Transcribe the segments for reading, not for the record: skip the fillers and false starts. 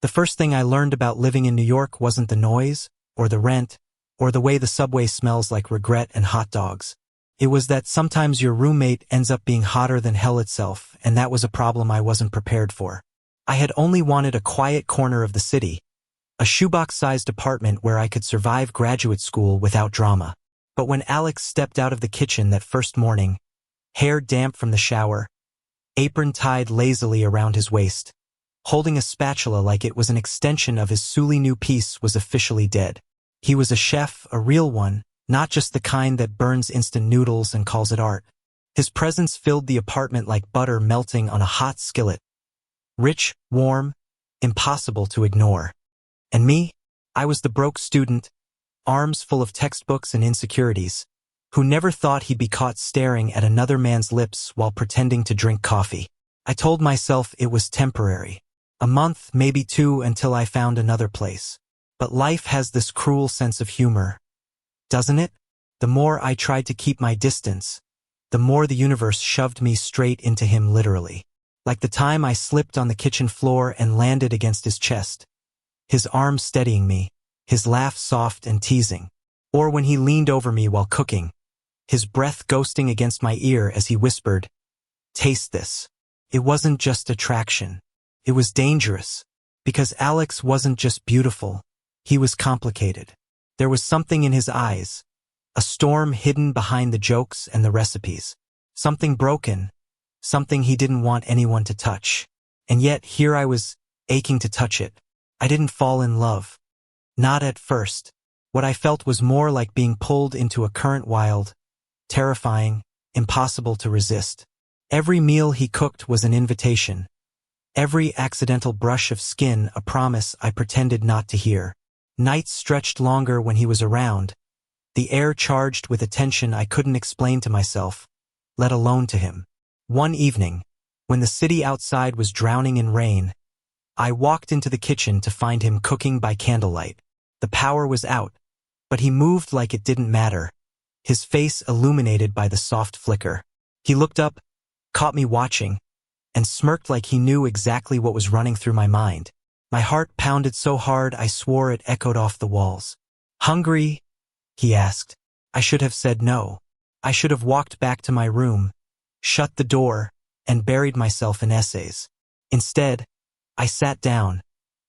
The first thing I learned about living in New York wasn't the noise, or the rent, or the way the subway smells like regret and hot dogs. It was that sometimes your roommate ends up being hotter than hell itself, and that was a problem I wasn't prepared for. I had only wanted a quiet corner of the city, a shoebox-sized apartment where I could survive graduate school without drama. But when Alex stepped out of the kitchen that first morning, hair damp from the shower, apron tied lazily around his waist, holding a spatula like it was an extension of his Suli new piece, was officially dead. He was a chef, a real one, not just the kind that burns instant noodles and calls it art. His presence filled the apartment like butter melting on a hot skillet. Rich, warm, impossible to ignore. And me? I was the broke student, arms full of textbooks and insecurities, who never thought he'd be caught staring at another man's lips while pretending to drink coffee. I told myself it was temporary. A month, maybe 2, until I found another place. But life has this cruel sense of humor, doesn't it? The more I tried to keep my distance, the more the universe shoved me straight into him literally. Like the time I slipped on the kitchen floor and landed against his chest, his arm steadying me, his laugh soft and teasing. Or when he leaned over me while cooking, his breath ghosting against my ear as he whispered, "Taste this." It wasn't just attraction. It was dangerous. Because Alex wasn't just beautiful, he was complicated. There was something in his eyes, a storm hidden behind the jokes and the recipes. Something broken, something he didn't want anyone to touch. And yet here I was, aching to touch it. I didn't fall in love. Not at first. What I felt was more like being pulled into a current, wild, terrifying, impossible to resist. Every meal he cooked was an invitation. Every accidental brush of skin a promise I pretended not to hear. Nights stretched longer when he was around, the air charged with a tension I couldn't explain to myself, let alone to him. One evening, when the city outside was drowning in rain, I walked into the kitchen to find him cooking by candlelight. The power was out, but he moved like it didn't matter, his face illuminated by the soft flicker. He looked up, caught me watching, and smirked like he knew exactly what was running through my mind. My heart pounded so hard I swore it echoed off the walls. "Hungry?" he asked. I should have said no. I should have walked back to my room, shut the door, and buried myself in essays. Instead, I sat down,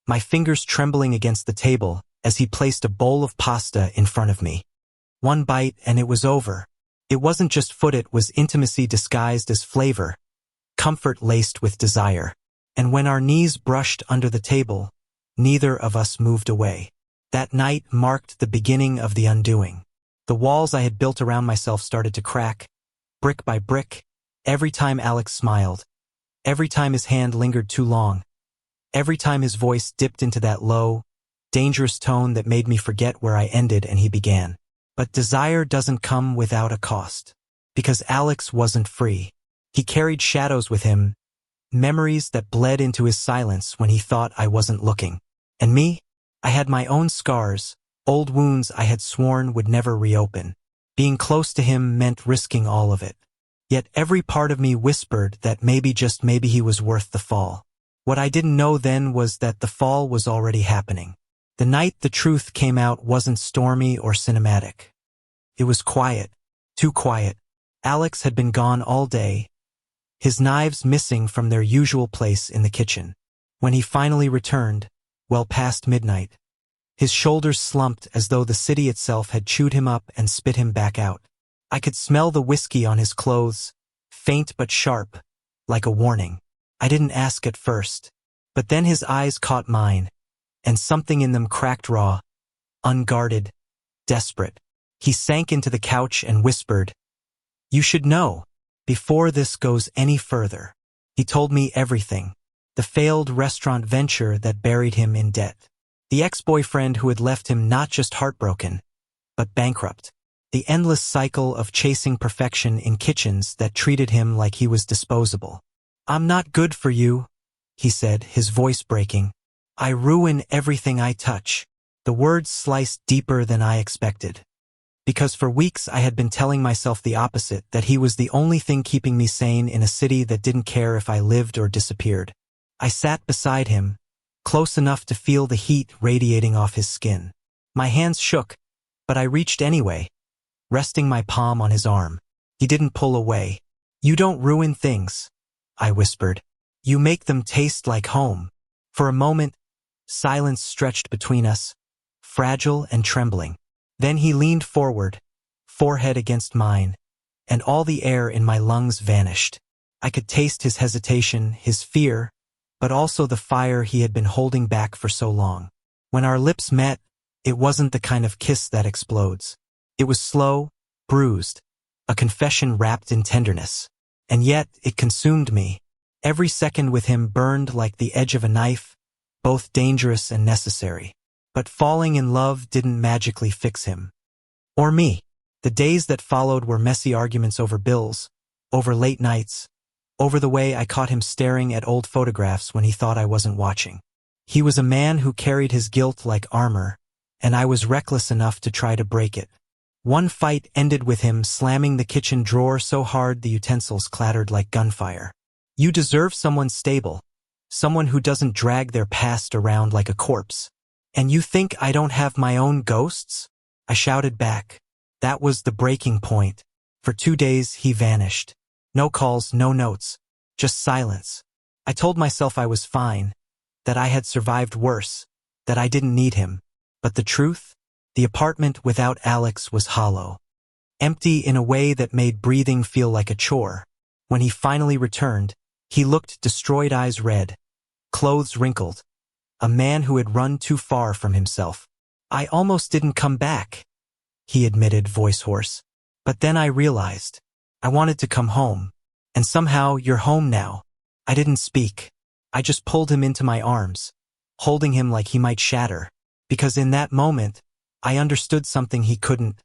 my fingers trembling against the table as he placed a bowl of pasta in front of me. One bite and it was over. It wasn't just food, it was intimacy disguised as flavor, comfort laced with desire. And when our knees brushed under the table, neither of us moved away. That night marked the beginning of the undoing. The walls I had built around myself started to crack, brick by brick, every time Alex smiled, every time his hand lingered too long, every time his voice dipped into that low, dangerous tone that made me forget where I ended and he began. But desire doesn't come without a cost. Because Alex wasn't free. He carried shadows with him, memories that bled into his silence when he thought I wasn't looking. And me? I had my own scars, old wounds I had sworn would never reopen. Being close to him meant risking all of it. Yet every part of me whispered that maybe, just maybe, he was worth the fall. What I didn't know then was that the fall was already happening. The night the truth came out wasn't stormy or cinematic. It was quiet, too quiet. Alex had been gone all day, his knives missing from their usual place in the kitchen. When he finally returned, well past midnight, his shoulders slumped as though the city itself had chewed him up and spit him back out. I could smell the whiskey on his clothes, faint but sharp, like a warning. I didn't ask at first, but then his eyes caught mine, and something in them cracked raw, unguarded, desperate. He sank into the couch and whispered, "You should know. Before this goes any further." He told me everything. The failed restaurant venture that buried him in debt. The ex-boyfriend who had left him not just heartbroken, but bankrupt. The endless cycle of chasing perfection in kitchens that treated him like he was disposable. "I'm not good for you," he said, his voice breaking. "I ruin everything I touch." The words sliced deeper than I expected. Because for weeks I had been telling myself the opposite, that he was the only thing keeping me sane in a city that didn't care if I lived or disappeared. I sat beside him, close enough to feel the heat radiating off his skin. My hands shook, but I reached anyway, resting my palm on his arm. He didn't pull away. "You don't ruin things," I whispered. "You make them taste like home." For a moment, silence stretched between us, fragile and trembling. Then he leaned forward, forehead against mine, and all the air in my lungs vanished. I could taste his hesitation, his fear, but also the fire he had been holding back for so long. When our lips met, it wasn't the kind of kiss that explodes. It was slow, bruised, a confession wrapped in tenderness. And yet, it consumed me. Every second with him burned like the edge of a knife, both dangerous and necessary. But falling in love didn't magically fix him. Or me. The days that followed were messy arguments over bills, over late nights, over the way I caught him staring at old photographs when he thought I wasn't watching. He was a man who carried his guilt like armor, and I was reckless enough to try to break it. One fight ended with him slamming the kitchen drawer so hard the utensils clattered like gunfire. "You deserve someone stable, someone who doesn't drag their past around like a corpse. And you think I don't have my own ghosts?" I shouted back. That was the breaking point. For 2 days he vanished. No calls, no notes, just silence. I told myself I was fine, that I had survived worse, that I didn't need him. But the truth? The apartment without Alex was hollow. Empty in a way that made breathing feel like a chore. When he finally returned, he looked destroyed, eyes red, clothes wrinkled. A man who had run too far from himself. "I almost didn't come back," he admitted, voice hoarse. "But then I realized. I wanted to come home. And somehow you're home now." I didn't speak. I just pulled him into my arms, holding him like he might shatter. Because in that moment, I understood something he couldn't.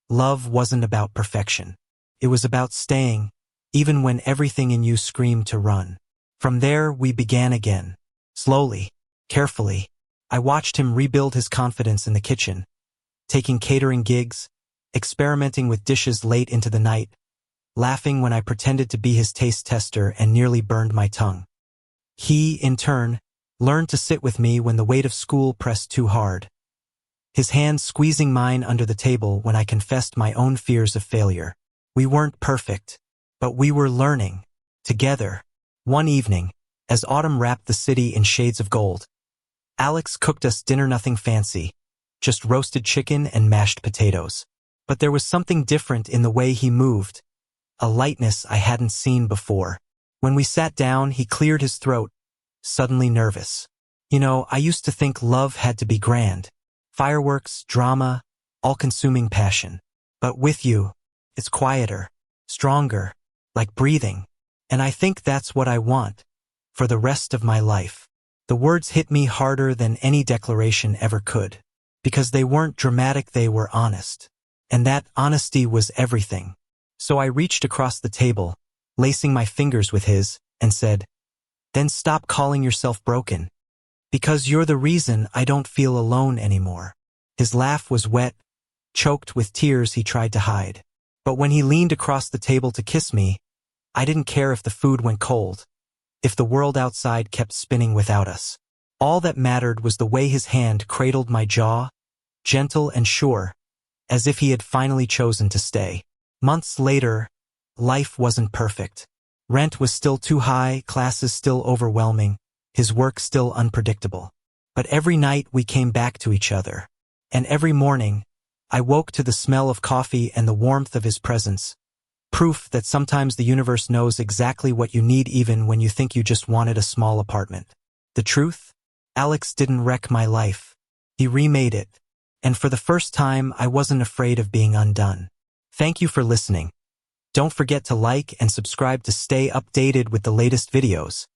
Love wasn't about perfection. It was about staying, even when everything in you screamed to run. From there, we began again. Slowly, carefully. I watched him rebuild his confidence in the kitchen, taking catering gigs, experimenting with dishes late into the night, laughing when I pretended to be his taste tester and nearly burned my tongue. He, in turn, learned to sit with me when the weight of school pressed too hard. His hand squeezing mine under the table when I confessed my own fears of failure. We weren't perfect, but we were learning. Together. One evening, as autumn wrapped the city in shades of gold, Alex cooked us dinner, nothing fancy, just roasted chicken and mashed potatoes. But there was something different in the way he moved, a lightness I hadn't seen before. When we sat down, he cleared his throat, suddenly nervous. "You know, I used to think love had to be grand. Fireworks, drama, all-consuming passion. But with you, it's quieter, stronger, like breathing. And I think that's what I want, for the rest of my life." The words hit me harder than any declaration ever could. Because they weren't dramatic, they were honest. And that honesty was everything. So I reached across the table, lacing my fingers with his, and said, "Then stop calling yourself broken. Because you're the reason I don't feel alone anymore." His laugh was wet, choked with tears he tried to hide. But when he leaned across the table to kiss me, I didn't care if the food went cold, if the world outside kept spinning without us. All that mattered was the way his hand cradled my jaw, gentle and sure, as if he had finally chosen to stay. Months later, life wasn't perfect. Rent was still too high, classes still overwhelming, his work still unpredictable. But every night we came back to each other. And every morning, I woke to the smell of coffee and the warmth of his presence. Proof that sometimes the universe knows exactly what you need even when you think you just wanted a small apartment. The truth? Alex didn't wreck my life. He remade it. And for the first time, I wasn't afraid of being undone. Thank you for listening. Don't forget to like and subscribe to stay updated with the latest videos.